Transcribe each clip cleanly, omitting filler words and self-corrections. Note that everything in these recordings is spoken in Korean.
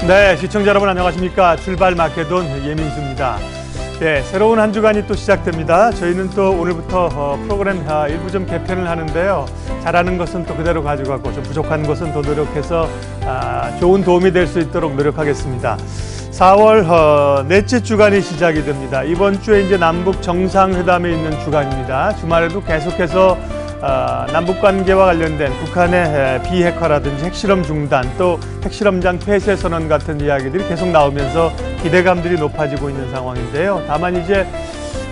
네, 시청자 여러분 안녕하십니까. 출발 마케돈 예민수입니다. 네, 새로운 한 주간이 또 시작됩니다. 저희는 또 오늘부터 프로그램 일부 좀 개편을 하는데요. 잘하는 것은 또 그대로 가져가고 좀 부족한 것은 더 노력해서 좋은 도움이 될 수 있도록 노력하겠습니다. 4월 넷째 주간이 시작이 됩니다. 이번 주에 이제 남북 정상회담이 있는 주간입니다. 주말에도 계속해서 남북 관계와 관련된 북한의 비핵화라든지 핵실험 중단, 또 핵실험장 폐쇄 선언 같은 이야기들이 계속 나오면서 기대감들이 높아지고 있는 상황인데요. 다만 이제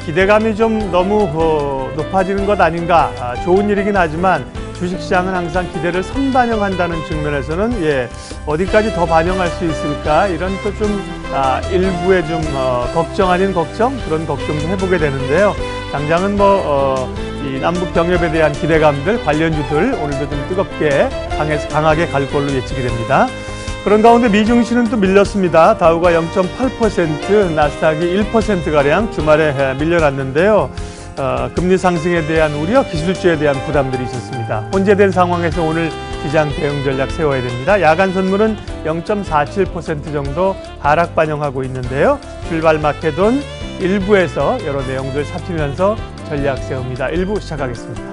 기대감이 좀 너무 높아지는 것 아닌가, 좋은 일이긴 하지만 주식시장은 항상 기대를 선반영한다는 측면에서는 어디까지 더 반영할 수 있을까, 이런 또 좀 일부의 좀 걱정 아닌 걱정, 그런 걱정도 해보게 되는데요. 당장은 이 남북 경협에 대한 기대감들, 관련주들 오늘도 좀 뜨겁게 강하게 갈 걸로 예측이 됩니다. 그런 가운데 미증시는 또 밀렸습니다. 다우가 0.8%, 나스닥이 1%가량 주말에 밀려났는데요. 금리 상승에 대한 우려, 기술주에 대한 부담들이 있었습니다. 혼재된 상황에서 오늘 시장 대응 전략 세워야 됩니다. 야간 선물은 0.47% 정도 하락 반영하고 있는데요. 출발 마케돈 1부에서 여러 내용들 살피면서 전략 세웁니다. 1부 시작하겠습니다.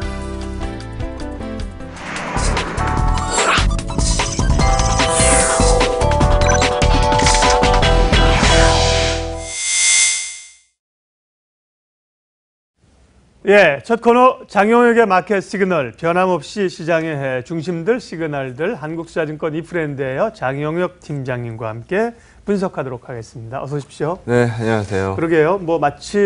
첫 코너 장용혁의 마켓 시그널, 변함없이 시장의 중심들, 시그널들, 한국투자증권 이프랜드예요. 장용혁 팀장님과 함께 분석하도록 하겠습니다. 어서 오십시오. 네, 안녕하세요. 그러게요. 마치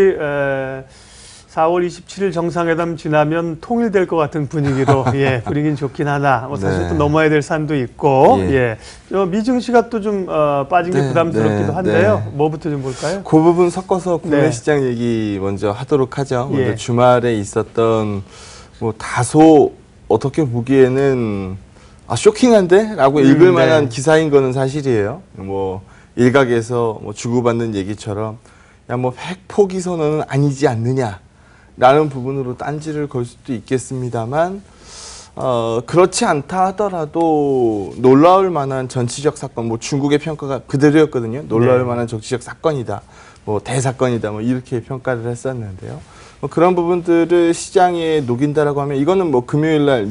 4월 27일 정상회담 지나면 통일될 것 같은 분위기로 분위기는 좋긴 하나. 사실 또 넘어야 될 산도 있고 미증시가 또 좀 빠진 게 부담스럽기도 한데요. 뭐부터 좀 볼까요? 그 부분 섞어서 국내 시장 얘기 먼저 하도록 하죠. 먼저 주말에 있었던 다소 어떻게 보기에는 쇼킹한데? 라고 읽을 만한 기사인 거는 사실이에요. 일각에서 주고받는 얘기처럼 핵포기 선언은 아니지 않느냐 라는 부분으로 딴지를 걸 수도 있겠습니다만 그렇지 않다 하더라도 놀라울 만한 정치적 사건, 중국의 평가가 그대로였거든요. 놀라울 만한 정치적 사건이다, 대사건이다, 이렇게 평가를 했었는데요. 그런 부분들을 시장에 녹인다라고 하면 이거는 금요일날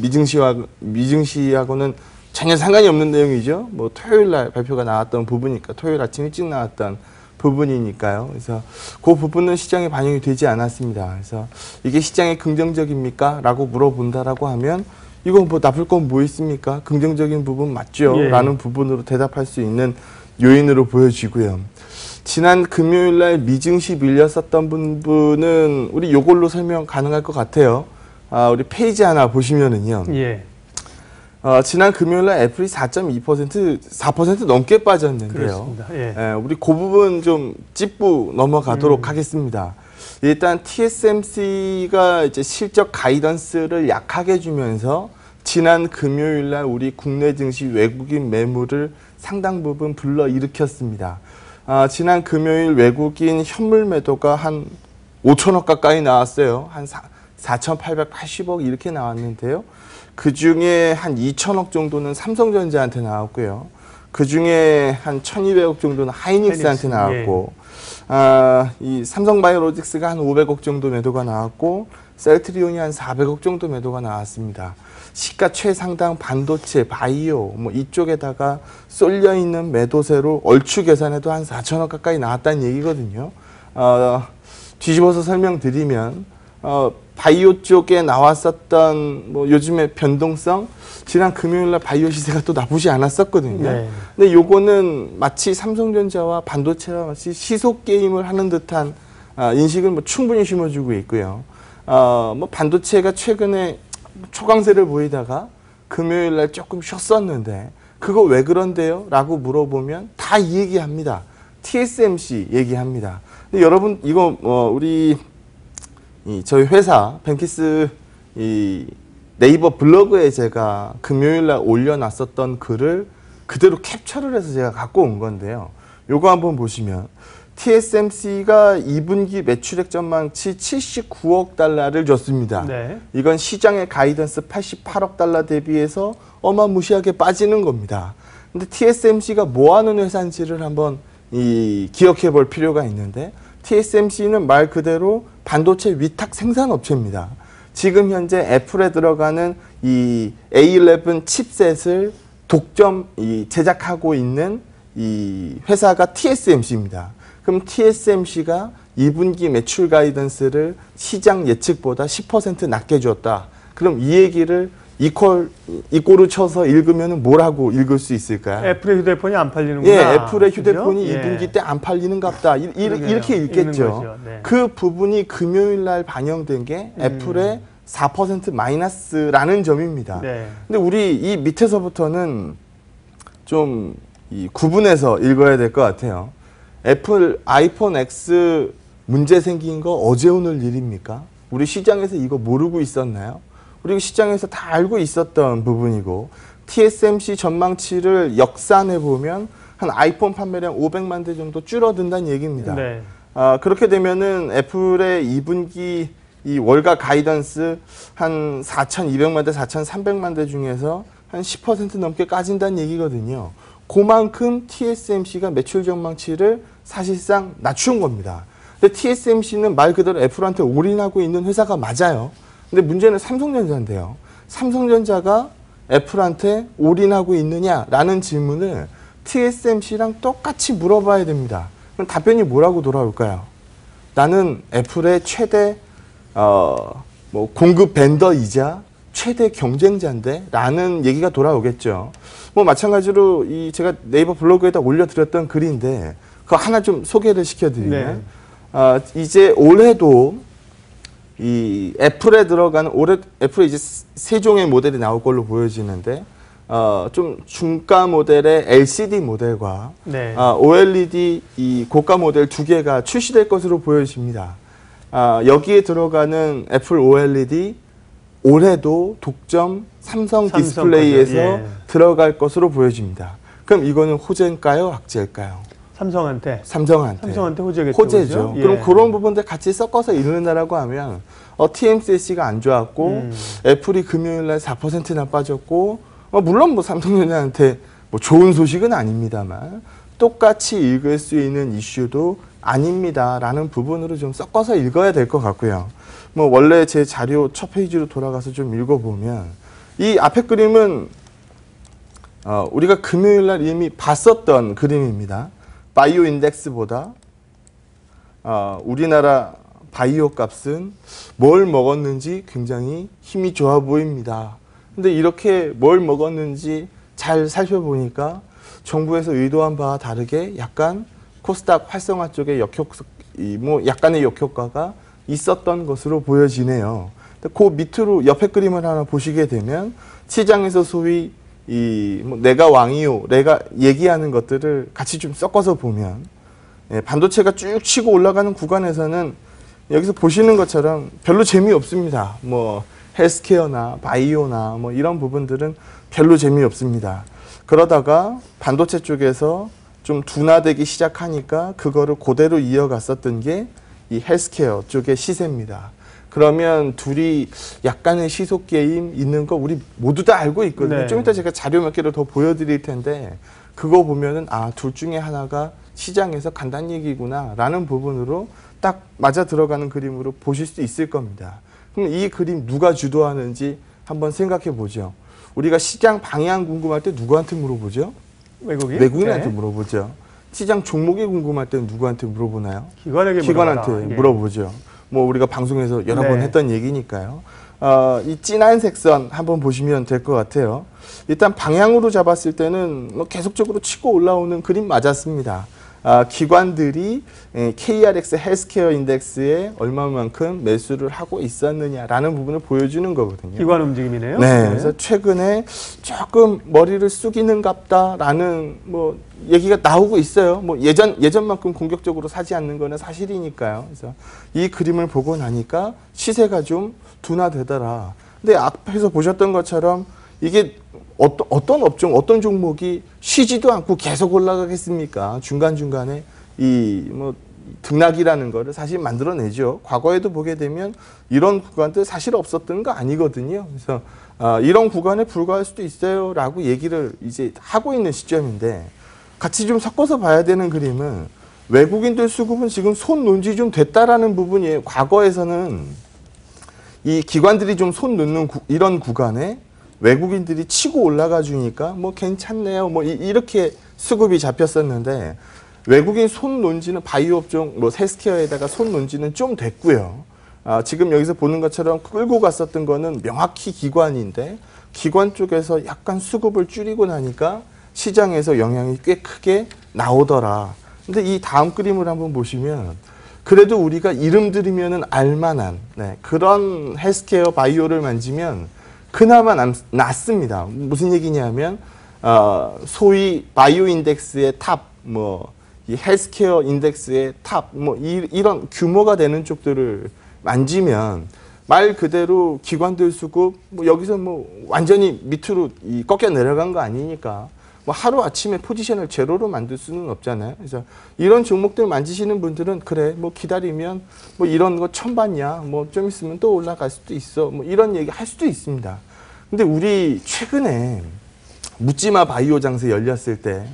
미증시하고는 전혀 상관이 없는 내용이죠. 토요일날 발표가 나왔던 부분이니까, 토요일 아침 일찍 나왔던 부분이니까요. 그래서 그 부분은 시장에 반영이 되지 않았습니다. 그래서 이게 시장에 긍정적입니까? 라고 물어본다라고 하면 이거 나쁠 건 뭐 있습니까? 긍정적인 부분 맞죠? 라는 부분으로 대답할 수 있는 요인으로 보여지고요. 지난 금요일날 미증시 밀렸었던 부분은 우리 요걸로 설명 가능할 것 같아요. 우리 페이지 하나 보시면은요. 지난 금요일날 애플이 4% 넘게 빠졌는데요. 우리 그 부분 좀 짚고 넘어가도록 하겠습니다. 일단 TSMC가 이제 실적 가이던스를 약하게 주면서 지난 금요일날 우리 국내 증시 외국인 매물을 상당 부분 불러일으켰습니다. 지난 금요일 외국인 현물 매도가 한 5천억 가까이 나왔어요. 한 4,880억 이렇게 나왔는데요. 그 중에 한 2천억 정도는 삼성전자한테 나왔고요. 그 중에 한 1,200억 정도는 하이닉스한테 나왔고, 이 삼성바이오로직스가 한 500억 정도 매도가 나왔고, 셀트리온이 한 400억 정도 매도가 나왔습니다. 시가 최상당 반도체, 바이오, 이쪽에다가 쏠려 있는 매도세로 얼추 계산해도 한 4천억 가까이 나왔다는 얘기거든요. 뒤집어서 설명드리면, 바이오 쪽에 나왔었던 요즘의 변동성, 지난 금요일날 바이오 시세가 또 나쁘지 않았었거든요. 근데 요거는 마치 삼성전자와 반도체와 마치 시속 게임을 하는 듯한 인식을 충분히 심어주고 있고요. 반도체가 최근에 초강세를 보이다가 금요일날 조금 쉬었었는데 그거 왜 그런데요? 라고 물어보면 다 이 얘기합니다. TSMC 얘기합니다. 근데 여러분 이거 저희 회사 벤키스 네이버 블로그에 제가 금요일날 올려놨었던 글을 그대로 캡처를 해서 제가 갖고 온 건데요. 요거 한번 보시면 TSMC가 2분기 매출액 전망치 79억 달러를 줬습니다. 이건 시장의 가이던스 88억 달러 대비해서 어마무시하게 빠지는 겁니다. 근데 TSMC가 뭐 하는 회사인지를 한번 기억해 볼 필요가 있는데, TSMC는 말 그대로 반도체 위탁 생산업체입니다. 지금 현재 애플에 들어가는 이 A11 칩셋을 독점 제작하고 있는 이 회사가 TSMC입니다. 그럼 TSMC가 2분기 매출 가이던스를 시장 예측보다 10% 낮게 줬다. 그럼 이 얘기를 이꼬르 쳐서 읽으면 뭐라고 읽을 수 있을까요? 애플의 휴대폰이 안 팔리는구나. 예, 애플의 휴대폰이 그죠? 2분기 때 안 팔리는갑다. 이렇게 읽겠죠. 네. 그 부분이 금요일 날 반영된 게 애플의 4% 마이너스라는 점입니다. 네. 근데 우리 이 밑에서부터는 좀 구분해서 읽어야 될 것 같아요. 애플 아이폰 X 문제 생긴 거 어제 오늘 일입니까? 우리 시장에서 이거 모르고 있었나요? 우리 시장에서 다 알고 있었던 부분이고, TSMC 전망치를 역산해 보면 한 아이폰 판매량 500만 대 정도 줄어든다는 얘기입니다. 네. 그렇게 되면은 애플의 2분기 이 월가 가이던스 한 4,200만 대, 4,300만 대 중에서 한 10% 넘게 까진다는 얘기거든요. 그만큼 TSMC가 매출 전망치를 사실상 낮춘 겁니다. 근데 TSMC는 말 그대로 애플한테 올인하고 있는 회사가 맞아요. 근데 문제는 삼성전자인데요. 삼성전자가 애플한테 올인하고 있느냐라는 질문을 TSMC랑 똑같이 물어봐야 됩니다. 그럼 답변이 뭐라고 돌아올까요? 나는 애플의 최대 공급 벤더이자 최대 경쟁자인데 라는 얘기가 돌아오겠죠. 마찬가지로 제가 네이버 블로그에다 올려드렸던 글인데 그거 하나 좀 소개를 시켜드리면, 이제 올해도 이 애플에 들어가는 애플에 이제 세 종의 모델이 나올 걸로 보여지는데, 좀 중가 모델의 LCD 모델과 네. OLED 이 고가 모델 두 개가 출시될 것으로 보여집니다. 여기에 들어가는 애플 OLED 올해도 독점 삼성 디스플레이에서 예. 들어갈 것으로 보여집니다. 그럼 이거는 호재일까요, 악재일까요? 삼성한테 호재겠죠. 호재죠. 예. 그럼 그런 부분들 같이 섞어서 읽는다라고 하면 TMCC가 안 좋았고 애플이 금요일 날 4%나 빠졌고, 물론 삼성전자한테 좋은 소식은 아닙니다만 똑같이 읽을 수 있는 이슈도 아닙니다라는 부분으로 좀 섞어서 읽어야 될 것 같고요. 원래 제 자료 첫 페이지로 돌아가서 좀 읽어보면 이 앞에 그림은 우리가 금요일 날 이미 봤었던 그림입니다. 바이오 인덱스보다 우리나라 바이오 값은 뭘 먹었는지 굉장히 힘이 좋아 보입니다. 근데 이렇게 뭘 먹었는지 잘 살펴보니까 정부에서 의도한 바와 다르게 약간 코스닥 활성화 쪽에 약간의 역효과가 있었던 것으로 보여지네요. 그 밑으로 옆에 그림을 하나 보시게 되면 시장에서 소위 내가 왕이요, 내가 얘기하는 것들을 같이 좀 섞어서 보면, 반도체가 쭉 치고 올라가는 구간에서는 여기서 보시는 것처럼 별로 재미없습니다. 헬스케어나 바이오나 이런 부분들은 별로 재미없습니다. 그러다가 반도체 쪽에서 좀 둔화되기 시작하니까 그거를 그대로 이어갔었던 게 이 헬스케어 쪽의 시세입니다. 그러면 둘이 약간의 시속 게임 있는 거 우리 모두 다 알고 있거든요. 네. 좀 이따 제가 자료 몇 개를 더 보여드릴 텐데 그거 보면은 둘 중에 하나가 시장에서 간단 얘기구나 라는 부분으로 딱 맞아 들어가는 그림으로 보실 수 있을 겁니다. 그럼 이 그림 누가 주도하는지 한번 생각해 보죠. 우리가 시장 방향 궁금할 때 누구한테 물어보죠? 외국인한테 네. 물어보죠. 시장 종목이 궁금할 때는 누구한테 물어보나요? 기관한테 물어보죠. 우리가 방송에서 여러 번 했던 얘기니까요. 이 진한 색선 한번 보시면 될 것 같아요. 일단 방향으로 잡았을 때는 계속적으로 치고 올라오는 그림 맞았습니다. 기관들이 KRX 헬스케어 인덱스에 얼마만큼 매수를 하고 있었느냐라는 부분을 보여주는 거거든요. 기관 움직임이네요. 네, 그래서 최근에 조금 머리를 숙이는갑다라는 얘기가 나오고 있어요. 예전만큼 공격적으로 사지 않는 거는 사실이니까요. 그래서 이 그림을 보고 나니까 시세가 좀 둔화되더라. 근데 앞에서 보셨던 것처럼 이게 어떤 업종, 어떤 종목이 쉬지도 않고 계속 올라가겠습니까? 중간중간에 등락이라는 거를 사실 만들어내죠. 과거에도 보게 되면 이런 구간들 사실 없었던 거 아니거든요. 그래서 이런 구간에 불과할 수도 있어요라고 얘기를 이제 하고 있는 시점인데 같이 좀 섞어서 봐야 되는 그림은 외국인들 수급은 지금 손 논지 좀 됐다라는 부분이에요. 과거에서는 이 기관들이 좀 손 놓는 이런 구간에 외국인들이 치고 올라가 주니까 뭐 괜찮네요. 뭐 이렇게 수급이 잡혔었는데 외국인 손 논지는 바이오 업종 뭐 헬스케어에다가 손 논지는 좀 됐고요. 지금 여기서 보는 것처럼 끌고 갔었던 거는 명확히 기관인데 기관 쪽에서 약간 수급을 줄이고 나니까 시장에서 영향이 꽤 크게 나오더라. 근데 이 다음 그림을 한번 보시면 그래도 우리가 이름 들으면은 알만한 그런 헬스케어 바이오를 만지면 그나마 낫습니다. 무슨 얘기냐면 소위 바이오 인덱스의 탑, 뭐 이 헬스케어 인덱스의 탑, 뭐 이런 규모가 되는 쪽들을 만지면 말 그대로 기관들 수급 뭐 여기서 뭐 완전히 밑으로 꺾여 내려간 거 아니니까 뭐 하루 아침에 포지션을 제로로 만들 수는 없잖아요. 그래서 이런 종목들 만지시는 분들은 그래 뭐 기다리면 뭐 이런 거 처음 봤냐, 뭐 좀 있으면 또 올라갈 수도 있어, 뭐 이런 얘기 할 수도 있습니다. 근데 우리 최근에 묻지마 바이오 장세 열렸을 때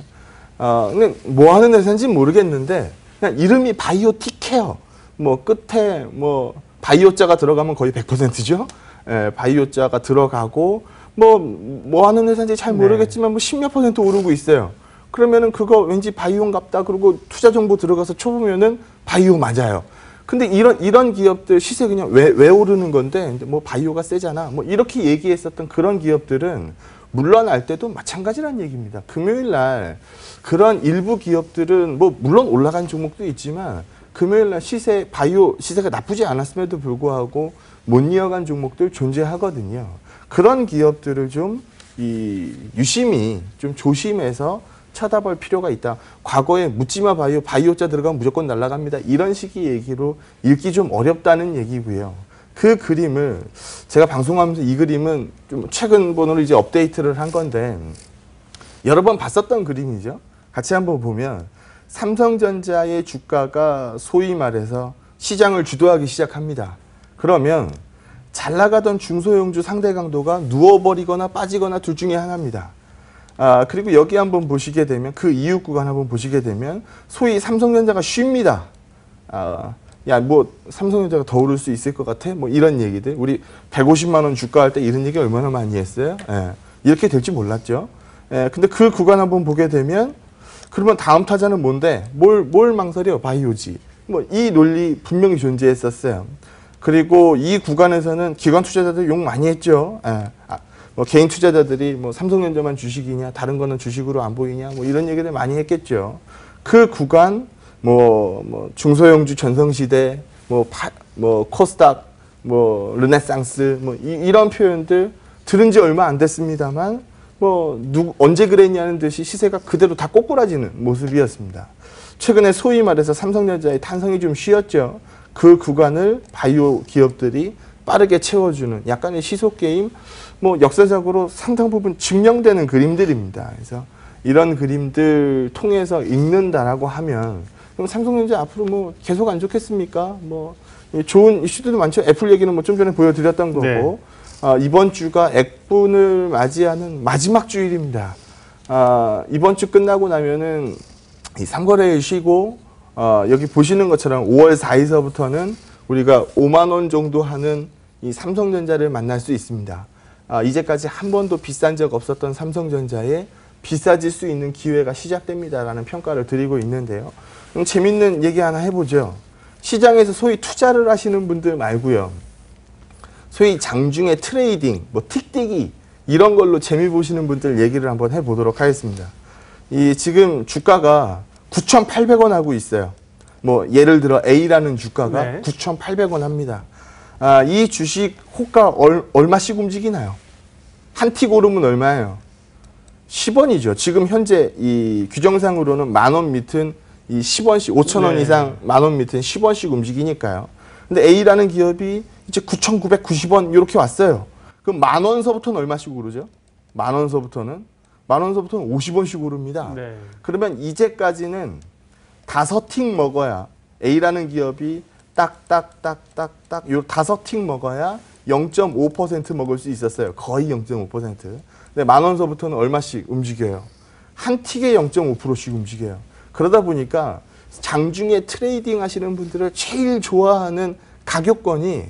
그냥 뭐 하는 회사인지 모르겠는데 그냥 이름이 바이오틱케어, 뭐 끝에 뭐 바이오자가 들어가면 거의 100%죠. 예, 바이오자가 들어가고 뭐 하는 회사인지 잘 모르겠지만 뭐 10몇 % 오르고 있어요. 그러면은 그거 왠지 바이오인갑다. 그리고 투자 정보 들어가서 쳐보면은 바이오 맞아요. 근데 이런 기업들 시세 그냥 왜 오르는 건데 뭐 바이오가 세잖아. 뭐 이렇게 얘기했었던 그런 기업들은 물러날 때도 마찬가지란 얘기입니다. 금요일 날 그런 일부 기업들은 뭐 물론 올라간 종목도 있지만 금요일 날 바이오 시세가 나쁘지 않았음에도 불구하고 못 이어간 종목들 존재하거든요. 그런 기업들을 좀 유심히 좀 조심해서 쳐다볼 필요가 있다. 과거에 묻지마 바이오자 들어가면 무조건 날아갑니다. 이런 식의 얘기로 읽기 좀 어렵다는 얘기고요. 그 그림을 제가 방송하면서 이 그림은 좀 최근 번호로 이제 업데이트를 한 건데 여러 번 봤었던 그림이죠. 같이 한번 보면 삼성전자의 주가가 소위 말해서 시장을 주도하기 시작합니다. 그러면 잘 나가던 중소형주 상대 강도가 누워버리거나 빠지거나 둘 중에 하나입니다. 그리고 여기 한번 보시게 되면 그 이후 구간 한번 보시게 되면 소위 삼성전자가 쉽니다. 야, 뭐 삼성전자가 더 오를 수 있을 것 같아? 뭐 이런 얘기들. 우리 150만 원 주가 할 때 이런 얘기 얼마나 많이 했어요? 예, 이렇게 될지 몰랐죠. 예, 근데 그 구간 한번 보게 되면 그러면 다음 타자는 뭔데? 뭘 망설여? 바이오지. 뭐 이 논리 분명히 존재했었어요. 그리고 이 구간에서는 기관 투자자들 욕 많이 했죠. 예. 뭐 개인 투자자들이 뭐 삼성전자만 주식이냐, 다른 거는 주식으로 안 보이냐, 뭐 이런 얘기를 많이 했겠죠. 그 구간 뭐 중소형주 전성시대, 뭐 코스닥, 뭐 르네상스, 뭐 이런 표현들 들은 지 얼마 안 됐습니다만 뭐 언제 그랬냐는 듯이 시세가 그대로 다 꼬꾸라지는 모습이었습니다. 최근에 소위 말해서 삼성전자의 탄성이 좀 쉬었죠. 그 구간을 바이오 기업들이 빠르게 채워주는 약간의 시속 게임, 뭐 역사적으로 상당 부분 증명되는 그림들입니다. 그래서 이런 그림들 통해서 읽는다라고 하면 그럼 삼성전자 앞으로 뭐 계속 안 좋겠습니까? 뭐 좋은 이슈들도 많죠. 애플 얘기는 뭐 좀 전에 보여드렸던 거고. 네. 이번 주가 액분을 맞이하는 마지막 주일입니다. 이번 주 끝나고 나면은 이 3거래일 쉬고 여기 보시는 것처럼 5월 4일서부터는 우리가 5만 원 정도 하는 이 삼성전자를 만날 수 있습니다. 이제까지 한 번도 비싼 적 없었던 삼성전자에 비싸질 수 있는 기회가 시작됩니다라는 평가를 드리고 있는데요. 그럼 재밌는 얘기 하나 해보죠. 시장에서 소위 투자를 하시는 분들 말고요. 소위 장중에 트레이딩, 뭐 틱틱이 이런 걸로 재미 보시는 분들 얘기를 한번 해보도록 하겠습니다. 지금 주가가 9,800원 하고 있어요. 뭐 예를 들어 A라는 주가가 네. 9,800원 합니다. 이 주식 호가 얼마씩 움직이나요? 한 틱 오르면 얼마예요? 10원이죠. 지금 현재 이 규정상으로는 만원 밑은 이 10원씩 5,000원 네. 이상 만원 밑은 10원씩 움직이니까요. 근데 A라는 기업이 이제 9,990원 이렇게 왔어요. 그럼 만원서부터는 얼마씩 오르죠? 만원서부터는 50원씩 오릅니다. 네. 그러면 이제까지는 5틱 먹어야 A라는 기업이 딱딱딱딱딱 요 5틱 먹어야 0.5% 먹을 수 있었어요. 거의 0.5%. 근데 10,000원서부터는 얼마씩 움직여요? 한 틱에 0.5%씩 움직여요. 그러다 보니까 장중에 트레이딩 하시는 분들을 제일 좋아하는 가격권이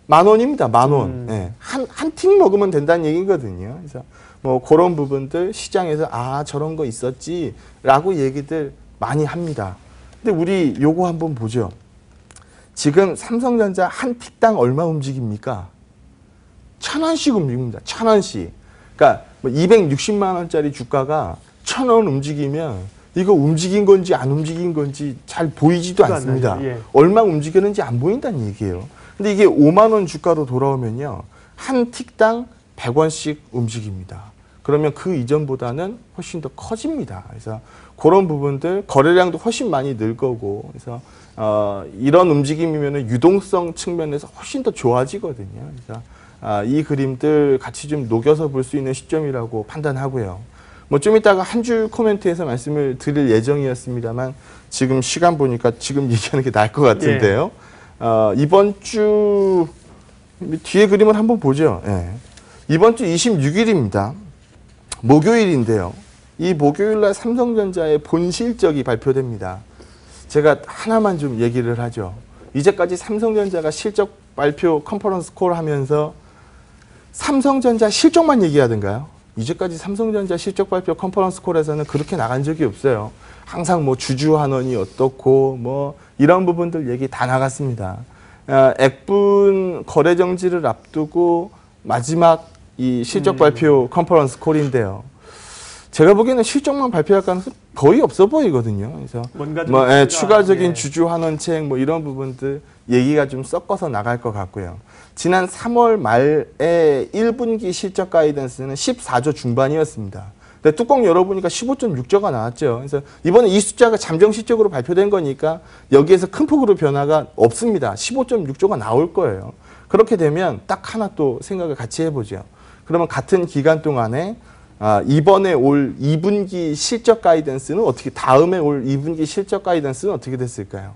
10,000원입니다. 10,000원. 네. 한 틱 먹으면 된다는 얘기거든요. 그래서 뭐 그런 부분들 시장에서 아, 저런 거 있었지라고 얘기들 많이 합니다. 근데 우리 요거 한번 보죠. 지금 삼성전자 한 틱당 얼마 움직입니까? 1,000원씩 움직입니다. 1,000원씩. 그러니까 뭐 260만 원짜리 주가가 1,000원 움직이면 이거 움직인 건지 안 움직인 건지 잘 보이지도 않습니다. 예. 얼마 움직이는지 안 보인다는 얘기예요. 근데 이게 5만 원 주가로 돌아오면요. 한 틱당 100원씩 움직입니다. 그러면 그 이전보다는 훨씬 더 커집니다. 그래서 그런 부분들 거래량도 훨씬 많이 늘 거고 그래서 이런 움직임이면 유동성 측면에서 훨씬 더 좋아지거든요. 그래서 이 그림들 같이 좀 녹여서 볼 수 있는 시점이라고 판단하고요. 뭐 좀 이따가 한 줄 코멘트에서 말씀을 드릴 예정이었습니다만 지금 시간 보니까 지금 얘기하는 게 나을 것 같은데요. 이번 주 뒤에 그림을 한번 보죠. 예. 이번 주 26일입니다. 목요일인데요. 이 목요일 날 삼성전자의 본실적이 발표됩니다. 제가 하나만 좀 얘기를 하죠. 이제까지 삼성전자가 실적 발표 컨퍼런스 콜 하면서 삼성전자 실적만 얘기하던가요? 이제까지 삼성전자 실적 발표 컨퍼런스 콜에서는 그렇게 나간 적이 없어요. 항상 뭐 주주환원이 어떻고 뭐 이런 부분들 얘기 다 나갔습니다. 액분 거래 정지를 앞두고 마지막 이 실적 발표 컨퍼런스 콜인데요. 제가 보기에는 실적만 발표할 가능성이 거의 없어 보이거든요. 그래서 뭐 추가적인 주주 환원책 뭐 이런 부분들 얘기가 좀 섞어서 나갈 것 같고요. 지난 3월 말에 1분기 실적 가이던스는 14조 중반이었습니다. 근데 뚜껑 열어보니까 15.6조가 나왔죠. 그래서 이번에 이 숫자가 잠정 실적으로 발표된 거니까 여기에서 큰 폭으로 변화가 없습니다. 15.6조가 나올 거예요. 그렇게 되면 딱 하나 또 생각을 같이 해보죠. 그러면 같은 기간 동안에 이번에 올 2분기 실적 가이던스는 어떻게, 다음에 올 2분기 실적 가이던스는 어떻게 됐을까요?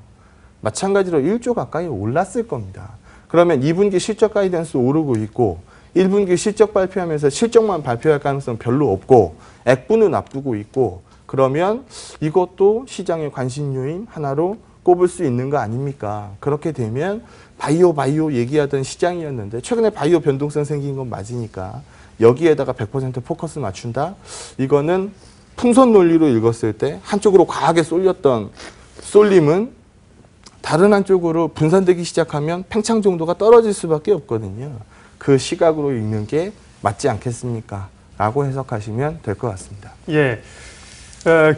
마찬가지로 1조 가까이 올랐을 겁니다. 그러면 2분기 실적 가이던스 오르고 있고 1분기 실적 발표하면서 실적만 발표할 가능성 별로 없고 액분은 앞두고 있고 그러면 이것도 시장의 관심 요인 하나로 꼽을 수 있는 거 아닙니까? 그렇게 되면 바이오 얘기하던 시장이었는데 최근에 바이오 변동성 생긴 건 맞으니까 여기에다가 100% 포커스 맞춘다? 이거는 풍선 논리로 읽었을 때 한쪽으로 과하게 쏠렸던 쏠림은 다른 한쪽으로 분산되기 시작하면 팽창 정도가 떨어질 수밖에 없거든요. 그 시각으로 읽는 게 맞지 않겠습니까? 라고 해석하시면 될 것 같습니다. 예.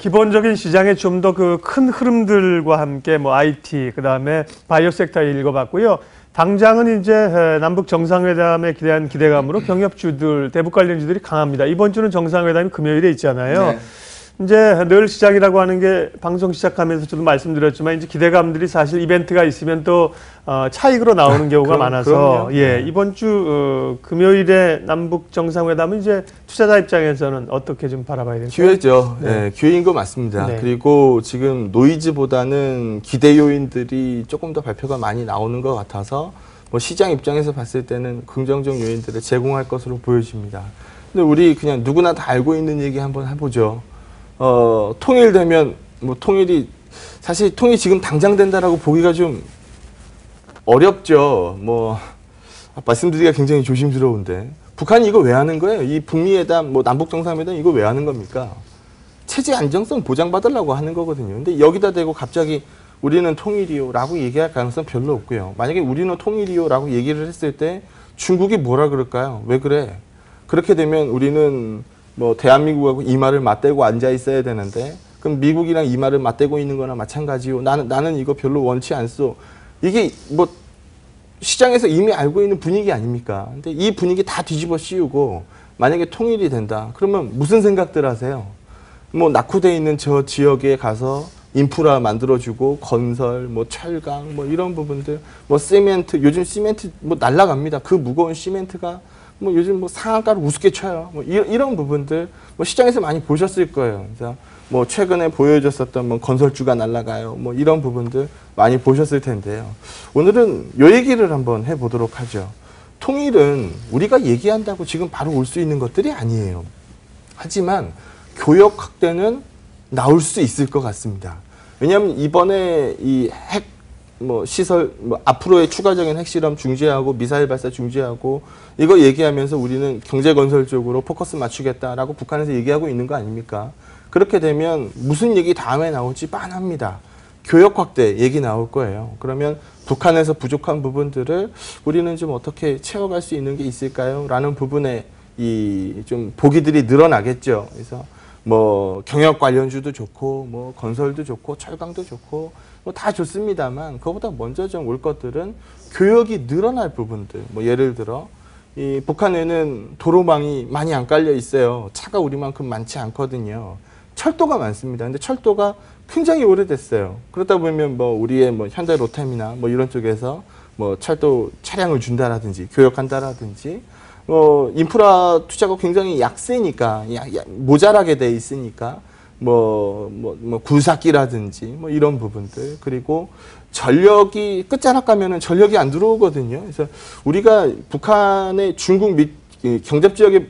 기본적인 시장의 좀 더 그 큰 흐름들과 함께 뭐 IT, 그 다음에 바이오 섹터 읽어봤고요. 당장은 이제 남북 정상회담에 대한 기대감으로 경협주들, 대북 관련주들이 강합니다. 이번 주는 정상회담이 금요일에 있잖아요. 네. 이제 늘 시장이라고 하는 게 방송 시작하면서 저도 말씀드렸지만 이제 기대감들이 사실 이벤트가 있으면 또 차익으로 나오는 경우가 많아서 예, 이번 주 금요일에 남북 정상회담은 이제 투자자 입장에서는 어떻게 좀 바라봐야 될까요? 기회죠. 네. 네, 기회인 거 맞습니다. 네. 그리고 지금 노이즈보다는 기대 요인들이 조금 더 발표가 많이 나오는 것 같아서 뭐 시장 입장에서 봤을 때는 긍정적 요인들을 제공할 것으로 보여집니다. 근데 우리 그냥 누구나 다 알고 있는 얘기 한번 해보죠. 통일되면 뭐 통일이 사실 통일 지금 당장 된다라고 보기가 좀 어렵죠. 뭐 말씀드리기가 굉장히 조심스러운데 북한이 이거 왜 하는 거예요? 이 북미회담, 뭐 남북 정상회담 이거 왜 하는 겁니까? 체제 안정성 보장받으려고 하는 거거든요. 근데 여기다 대고 갑자기 우리는 통일이요라고 얘기할 가능성 별로 없고요. 만약에 우리는 통일이요라고 얘기를 했을 때 중국이 뭐라 그럴까요? 왜 그래? 그렇게 되면 우리는 뭐 대한민국하고 이 말을 맞대고 앉아 있어야 되는데 그럼 미국이랑 이 말을 맞대고 있는 거나 마찬가지요. 나는 이거 별로 원치 않소. 이게 뭐 시장에서 이미 알고 있는 분위기 아닙니까? 근데 이 분위기 다 뒤집어 씌우고 만약에 통일이 된다. 그러면 무슨 생각들 하세요? 뭐 낙후돼 있는 저 지역에 가서 인프라 만들어주고 건설, 뭐 철강, 뭐 이런 부분들, 뭐 시멘트, 요즘 시멘트 뭐 날라갑니다. 그 무거운 시멘트가 뭐 요즘 뭐 상한가를 우습게 쳐요. 뭐 이런 부분들 뭐 시장에서 많이 보셨을 거예요. 그래서 뭐 최근에 보여줬었던 뭐 건설주가 날아가요. 뭐 이런 부분들 많이 보셨을 텐데요. 오늘은 요 얘기를 한번 해보도록 하죠. 통일은 우리가 얘기한다고 지금 바로 올 수 있는 것들이 아니에요. 하지만 교역 확대는 나올 수 있을 것 같습니다. 왜냐하면 이번에 이 핵 시설 앞으로의 추가적인 핵실험 중지하고 미사일 발사 중지하고 이거 얘기하면서 우리는 경제 건설 쪽으로 포커스 맞추겠다라고 북한에서 얘기하고 있는 거 아닙니까? 그렇게 되면 무슨 얘기 다음에 나올지 빤합니다. 교역 확대 얘기 나올 거예요. 그러면 북한에서 부족한 부분들을 우리는 좀 어떻게 채워갈 수 있는 게 있을까요? 라는 부분에 이 좀 보기들이 늘어나겠죠. 그래서 뭐 경역 관련주도 좋고 뭐 건설도 좋고 철강도 좋고 뭐 다 좋습니다만 그거보다 먼저 좀 올 것들은 교역이 늘어날 부분들. 뭐 예를 들어 이 북한에는 도로망이 많이 안 깔려 있어요. 차가 우리만큼 많지 않거든요. 철도가 많습니다. 근데 철도가 굉장히 오래됐어요. 그러다 보면 뭐 우리의 뭐 현대 로템이나 뭐 이런 쪽에서 뭐 철도 차량을 준다라든지 교역한다라든지 인프라 투자가 굉장히 약세니까 모자라게 돼 있으니까 뭐 굴삭기라든지 뭐 이런 부분들 그리고 전력이 끝자락 가면은 전력이 안 들어오거든요. 그래서 우리가 북한의 중국 및 경접 지역에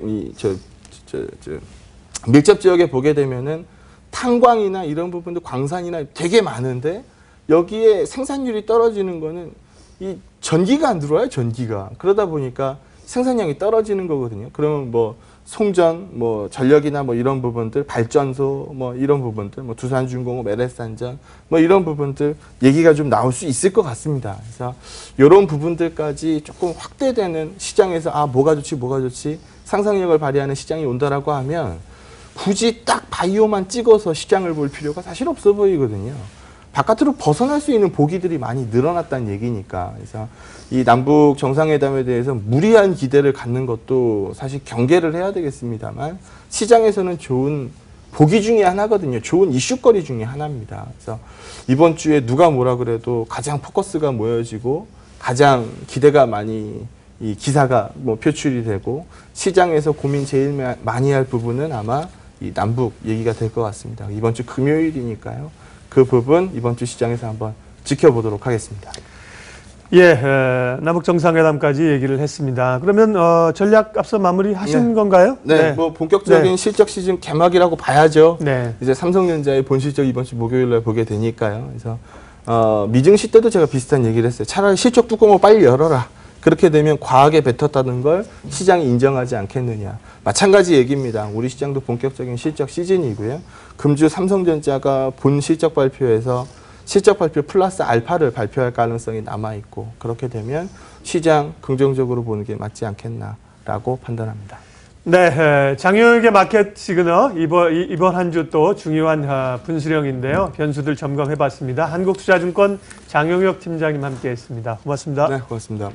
밀접 지역에 보게 되면은 탄광이나 이런 부분도 광산이나 되게 많은데 여기에 생산율이 떨어지는 거는 이 전기가 안 들어와요, 전기가. 그러다 보니까 생산량이 떨어지는 거거든요. 그러면 뭐 송전, 뭐 전력이나 뭐 이런 부분들, 발전소, 뭐 이런 부분들, 뭐 두산중공업, LS안전, 뭐 이런 부분들 얘기가 좀 나올 수 있을 것 같습니다. 그래서 이런 부분들까지 조금 확대되는 시장에서 뭐가 좋지 상상력을 발휘하는 시장이 온다라고 하면 굳이 딱 바이오만 찍어서 시장을 볼 필요가 사실 없어 보이거든요. 바깥으로 벗어날 수 있는 보기들이 많이 늘어났다는 얘기니까. 그래서 이 남북 정상회담에 대해서 무리한 기대를 갖는 것도 사실 경계를 해야 되겠습니다만 시장에서는 좋은 보기 중에 하나거든요. 좋은 이슈거리 중에 하나입니다. 그래서 이번 주에 누가 뭐라 그래도 가장 포커스가 모여지고 가장 기대가 많이 이 기사가 뭐 표출이 되고 시장에서 고민 제일 많이 할 부분은 아마 이 남북 얘기가 될 것 같습니다. 이번 주 금요일이니까요. 그 부분 이번 주 시장에서 한번 지켜보도록 하겠습니다. 예, 남북 정상회담까지 얘기를 했습니다. 그러면 전략 앞서 마무리하신 건가요? 네, 뭐 본격적인 실적 시즌 개막이라고 봐야죠. 네. 이제 삼성전자의 본실적 이번 주 목요일날 보게 되니까요. 그래서 미증시 때도 제가 비슷한 얘기를 했어요. 차라리 실적 뚜껑을 빨리 열어라. 그렇게 되면 과하게 뱉었다는 걸 시장이 인정하지 않겠느냐. 마찬가지 얘기입니다. 우리 시장도 본격적인 실적 시즌이고요. 금주 삼성전자가 본 실적 발표에서 실적 발표 플러스 알파를 발표할 가능성이 남아있고 그렇게 되면 시장 긍정적으로 보는 게 맞지 않겠나라고 판단합니다. 네, 장영혁의 마켓 시그너 이번 한 주 또 중요한 분수령인데요. 변수들 점검해봤습니다. 한국투자증권 장영혁 팀장님 함께했습니다. 고맙습니다. 네, 고맙습니다.